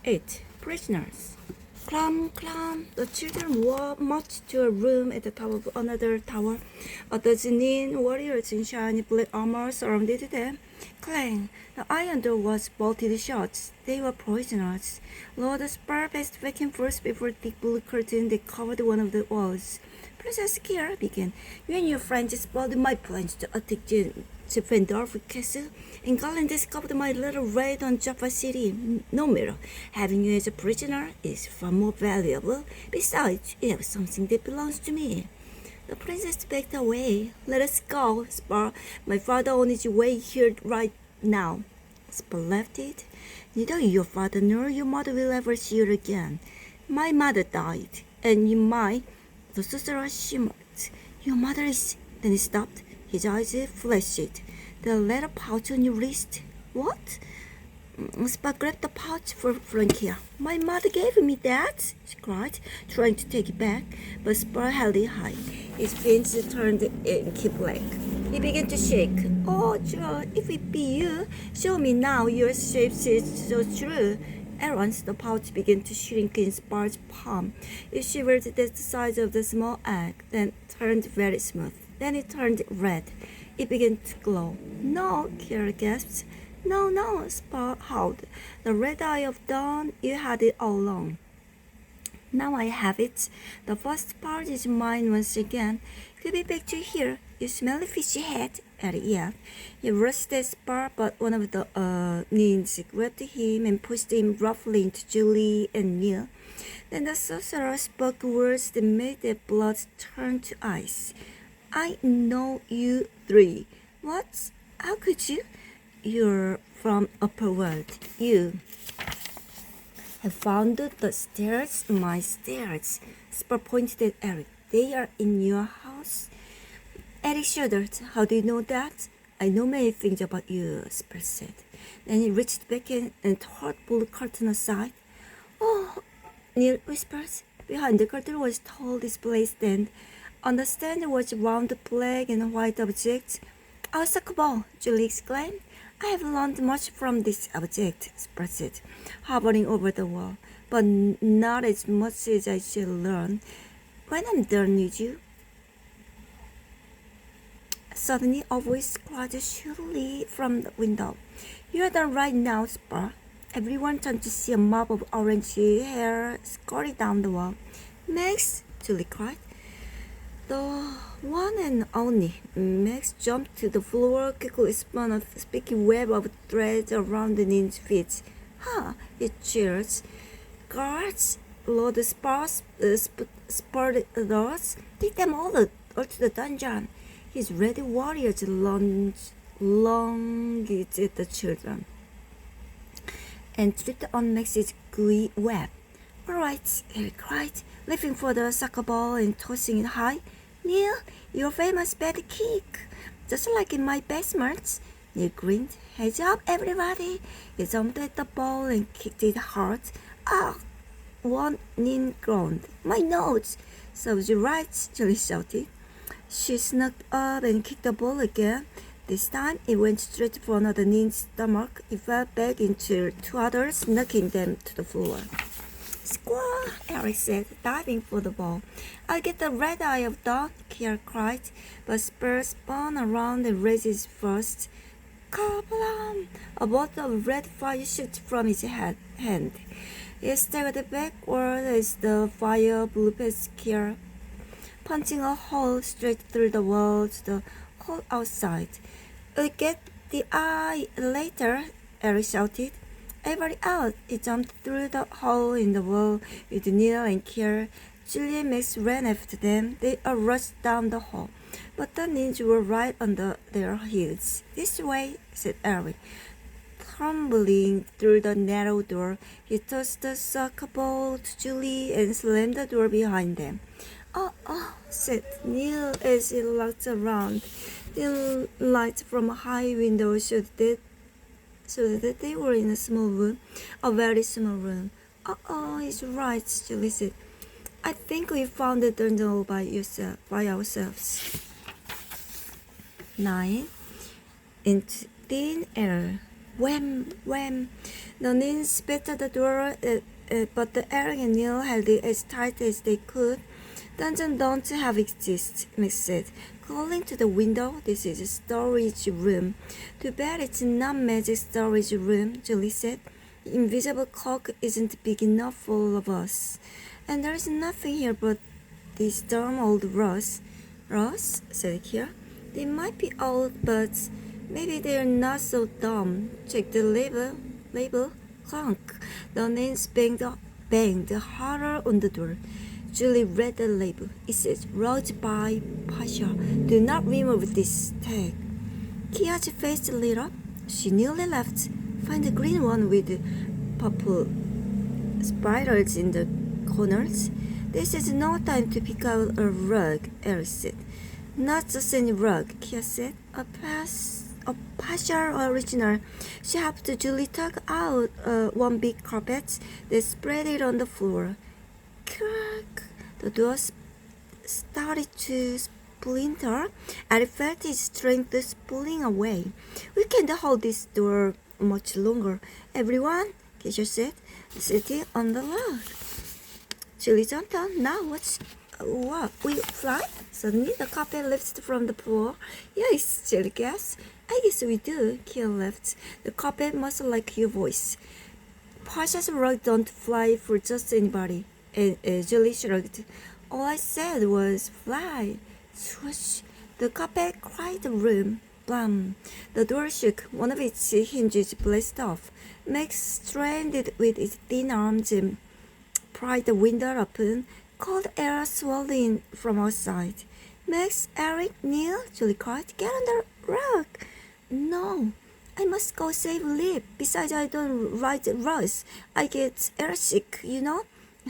8. Prisoners. Clom, clom. The children marched to a room at the top of another tower. A dozen warriors in shiny black armor surrounded them. Clang! The iron door was bolted shut. They were prisoners. Lord Spar passed back and forth before the thick blue curtain that covered one of the walls. Princess Kira began. You and your friends spoiled my plans to attack Vendorf Castle, and Galen discovered my little raid on Jaffa City. No matter, having you as a prisoner is far more valuable. Besides, you have something that belongs to me. The princess backed away. Let us go, Spar. My father on his way here right now. Spar left it. Neither your father nor your mother will ever see you again. My mother died, and you might. The sorcerer shimmered. Your mother is. Then he stopped. His eyes flashed. The leather pouch on your wrist. What? Spar grabbed the pouch for Frankia. My mother gave me that, she cried, trying to take it back, but Spar held it high. His fins turned inky black. He began to shake. Oh, Joe, if it be you, show me now your shape is so true. At once, the pouch began to shrink in Spar's palm. It shivered at the size of the small egg, then turned very smooth. Then it turned red. It began to glow. No, Kira gasped. No, no, Spar howled. The red eye of dawn, you had it all along. Now I have it. The first part is mine once again. Give it back to here. You smelly fishy head. Eric yelled. He rushed at Spar, but one of the ninjas grabbed him and pushed him roughly into Julie and Neil. Then the sorcerer spoke words that made their blood turn to ice. I know you three. What? How could you? You're from upper world. You have found the stairs, my stairs. Spar pointed at Eric. They are in your house. Eric shuddered. How do you know that? I know many things about you, Spar said. Then he reached back and tore the blue curtain aside. Oh, Neil whispered. Behind the curtain was a tall display stand. On the stand was a round black and white object. A soccer ball, Julie exclaimed. I have learned much from this object, Spar said, hovering over the wall, but not as much as I should learn. When I'm done with you. Suddenly, a voice cried shrilly from the window. You're done right now, Spar. Everyone turned to see a mob of orange hair scurry down the wall. Max, Julie cried. The one and only. Max jumped to the floor, quickly spun a spiky web of thread around the ninja's feet. Ha! He cheered. Guards, Lord spurred those. Take them all to the dungeon. His ready warriors lunged at the children and tripped on Max's gooey web. All right, Eric cried, leaping for the soccer ball and tossing it high. Neil, your famous bad kick. Just like in my basement. Neil grinned. Heads up, everybody. He jumped at the ball and kicked it hard. Ah! One Nin groaned. My nose! Serves you right, Julie shouted. She snuck up and kicked the ball again. This time, it went straight for another Nin's stomach. It fell back into two others, knocking them to the floor. Squaw, Eric said, diving for the ball. I'll get the red eye of dawn, Kira cried, but Spar spun around and raised his fist. Kablam! A bolt of red fire shot from his hand. He staggered backward as the fire blew past Kira, punching a hole straight through the wall to the hole outside. I'll get the eye later, Eric shouted. Everybody out! He jumped through the hole in the wall with Neil and Kira. Julie and Max ran after them. They all rushed down the hall, but the ninjas were right under their heels. This way, said Eric. Tumbling through the narrow door, he tossed the soccer ball to Julie and slammed the door behind them. Oh, said Neil as he looked around. The light from a high window showed that they were in a small room, a very small room. He's right, Julie said. I think we found the dungeon all by ourselves. 9. In thin air. Wham! Wham! The Nins beat at the door, but Eric and Neil held it as tight as they could. Dungeons don't have exist, Mick said, calling to the window. This is a storage room. Too bad it's not magic storage room, Julie said. The invisible clock isn't big enough for all of us. And there's nothing here but this darn old Ross. Ross, said Kira. They might be old, but maybe they're not so dumb. Check the label. Clunk. The names banged harder on the door. Julie read the label. It says, Rose by Pasha. Do not remove this tag. Kia's face lit up. She nearly left. Find the green one with purple spirals in the corners. This is no time to pick out a rug, Eric said. Not just any rug, Kia said. A partial original. She helped Julie tuck out one big carpet. They spread it on the floor. Crack! The door started to splinter. Eric felt his strength pulling away. We can't hold this door much longer. Everyone, Keisha said, sitting on the log. Julie jumped on. Now what? We fly? Suddenly the carpet lifted from the floor. Yes, Julie gasped. I guess we do. Kia laughed. The carpet must like your voice. Pasha's rug don't fly for just anybody. And Julie shrugged. All I said was fly. Swoosh. The carpet cried the room. Blam. The door shook. One of its hinges blazed off. Max stranded with its thin arms and pried the window open. Cold air swirled in from outside. Max, Eric, Neil, Julie cried. Get on the rug. No. I must go save Lip. Besides, I don't ride Russ. I get airsick, you know?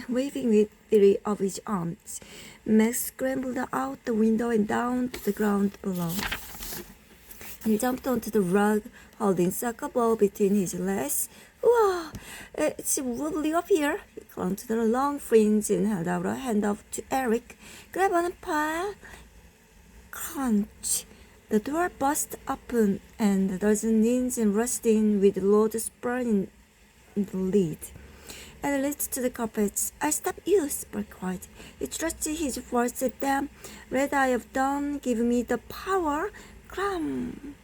Waving with three of his arms. Max scrambled out the window and down to the ground below. He jumped onto the rug, holding soccer ball between his legs. Wow, it's wobbly up here. He clung to the long fringe and held out a hand up to Eric. Grab on a pile. Crunch. The door burst open and a dozen Nins rushed in with loads spurring in the lid. And lit to the carpets. I'll stop you, Spurt cried. He thrust his force at them. Red Eye of Dawn, give me the power. Cram!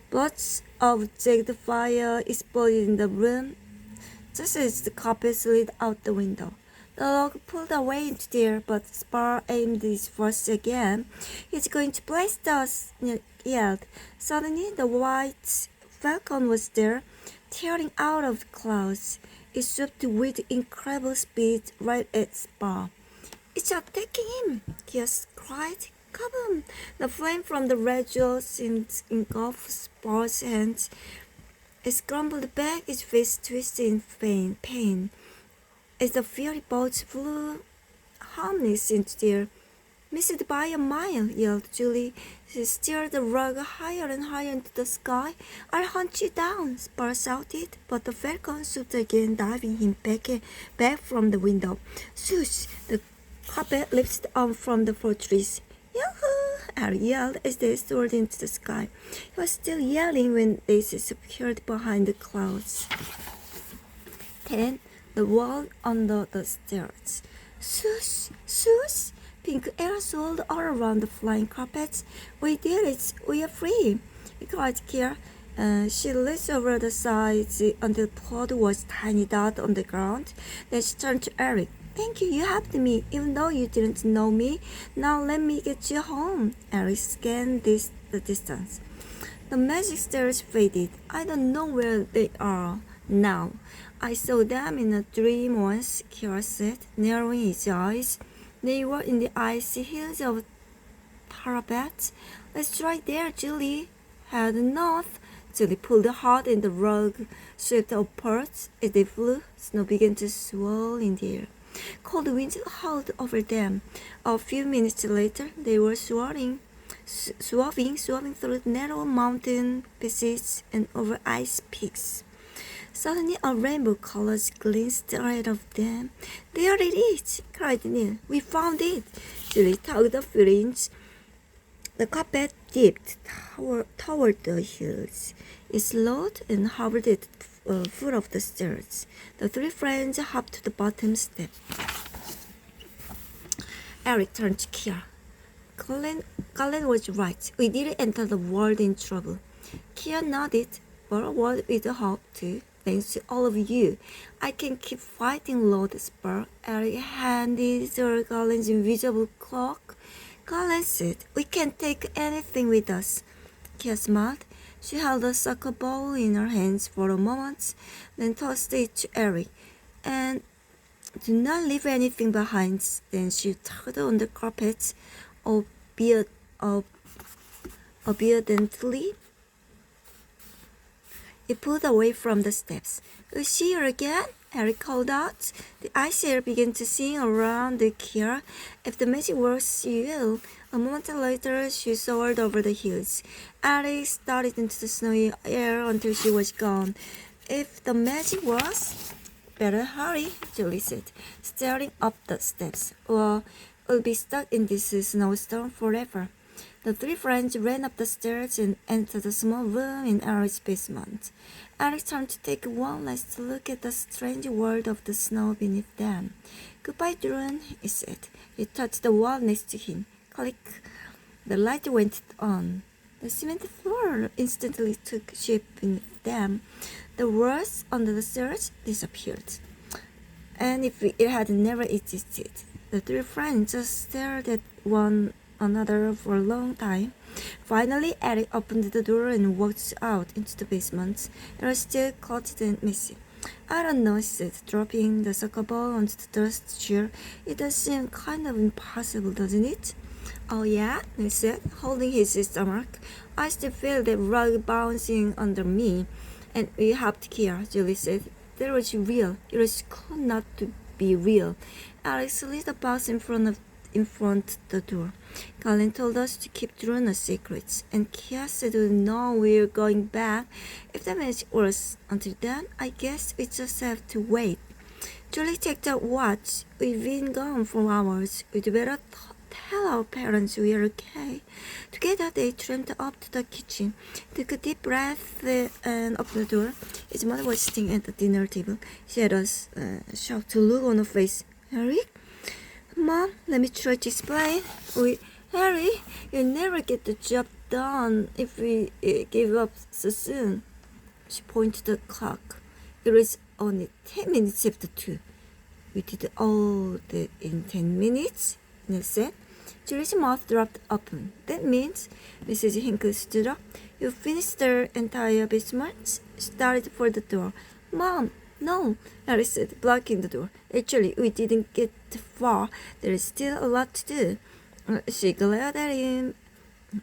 Bloods of jagged fire exploded in the room, just as the carpet slid out the window. The log pulled away into the air, but Spar aimed his force again. He's going to blast us, he yelled. Suddenly, the white falcon was there, tearing out of the clouds. It swooped with incredible speed right at Spar. It's attacking him, Kios cried. Kaboom! The flame from the red jewel seemed to engulf Spar's hands. It scrambled back, its face twisted in pain. As the fiery bolts flew harmless into the air. Missed by a mile, yelled Julie. She steered the rug higher and higher into the sky. I'll hunt you down, Spar shouted, but the falcon swooped again, diving him back from the window. Swoosh! The carpet lifted up from the fortress. Yahoo! Eric yelled as they soared into the sky. He was still yelling when they disappeared behind the clouds. Then, the wall under the stairs. Swoosh! Swoosh! Pink air swirled all around the flying carpets. We did it! We are free! Cried Kira. She leaped over the sides until Claude was a tiny dot on the ground. Then she turned to Eric. Thank you, you helped me, even though you didn't know me. Now let me get you home. Eric scanned the distance. The magic stairs faded. I don't know where they are now. I saw them in a dream once, Kira said, narrowing his eyes. They were in the icy hills of Tarabat. Let's try there, Julie. Head north. Julie pulled hard and the rug swept upwards. As they flew, snow began to swirl in the air. Cold winds howled over them. A few minutes later, they were swerving through narrow mountain passages and over ice peaks. Suddenly, a rainbow colors glanced ahead of them. There it is! Cried Neil. We found it! Julie tugged the fringe. The carpet dipped toward the hills. It slowed and hovered at the foot of the stairs. The three friends hopped to the bottom step. Eric turned to Kia. Colin was right. We didn't enter the world in trouble. Kia nodded, but a word with hope too. Thanks to all of you, I can keep fighting Lord Spur. Eric handed Sir Colin's invisible cloak. Colin said, we can't take anything with us. Kia smiled. She held a soccer ball in her hands for a moment, then tossed it to Eric. And do not leave anything behind. Then she tugged on the carpet, obediently. It pulled away from the steps. We'll see you again, Eric called out. The ice air began to sing around the Kia. If the magic works, you will. A moment later, she soared over the hills. Eric started into the snowy air until she was gone. If the magic works, better hurry, Julie said, staring up the steps. Or we'll be stuck in this snowstorm forever. The three friends ran up the stairs and entered a small room in Eric's basement. Eric turned to take one last look at the strange world of the snow beneath them. Goodbye, Drone, he said. He touched the wall next to him. Click. The light went on. The cement floor instantly took shape beneath them. The walls under the stairs disappeared. And if it had never existed, the three friends just stared at one another for a long time. Finally, Eric opened the door and walked out into the basement. It was still cluttered and messy. I don't know, he said, dropping the soccer ball onto the dust chair. It does seem kind of impossible, doesn't it? Oh yeah, he said, holding his stomach. I still feel that rug bouncing under me. And we hopped here, Julie said. That was real. It was cool not to be real. Eric slid the box in front the door. Colin told us to keep Drone a secret, and Kia said no, we're going back if the magic works. Until then, I guess we just have to wait. Julie checked out watch. We've been gone for hours. We'd better tell our parents we're okay. Together, they tramped up to the kitchen, took a deep breath, and opened the door. His mother was sitting at the dinner table. She had a shocked look on her face. Harry? Mom, let me try to explain. Harry, you'll never get the job done if we give up so soon. She pointed to the clock. It was only 10 minutes after 2. We did all that in 10 minutes, Neil said. Julie's mouth dropped open. That means, Mrs. Hinkle stood up. You finished the entire basement? Started for the door. Mom, no, Harry said, blocking the door. Actually, we didn't get far. There is still a lot to do. She glared at him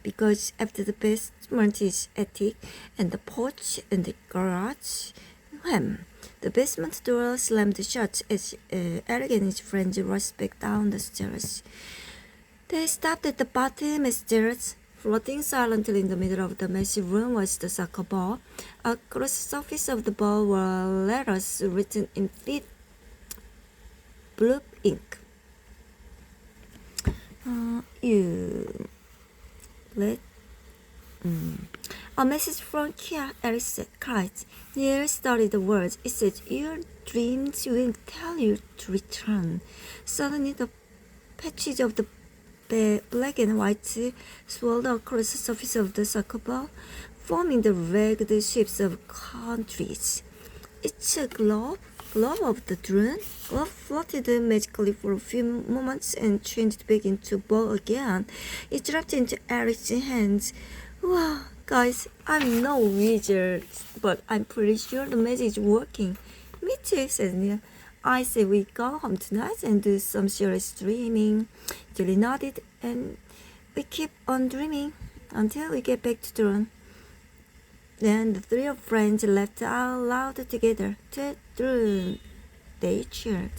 because after the basement is attic and the porch and the garage, wham! The basement door slammed shut as Eric and his friends rushed back down the stairs. They stopped at the bottom of the stairs. Floating silently in the middle of the massive room was the soccer ball. Across the surface of the ball were letters written in thick blue ink. A message from Kia, Eric cried. Neil studied the words. It said, your dreams will tell you to return. Suddenly the patches of the black and white swirled across the surface of the soccer ball, forming the ragged shapes of countries. It's a glove of the drone. Glove floated magically for a few moments and changed back into a ball again. It dropped into Eric's hands. Wow, guys, I'm no wizard, but I'm pretty sure the magic is working. Me too, said Neil. I say we go home tonight and do some serious dreaming. Julie nodded, and we keep on dreaming until we get back to Drone. Then the three of friends laughed out loud together. To Drone, they cheered.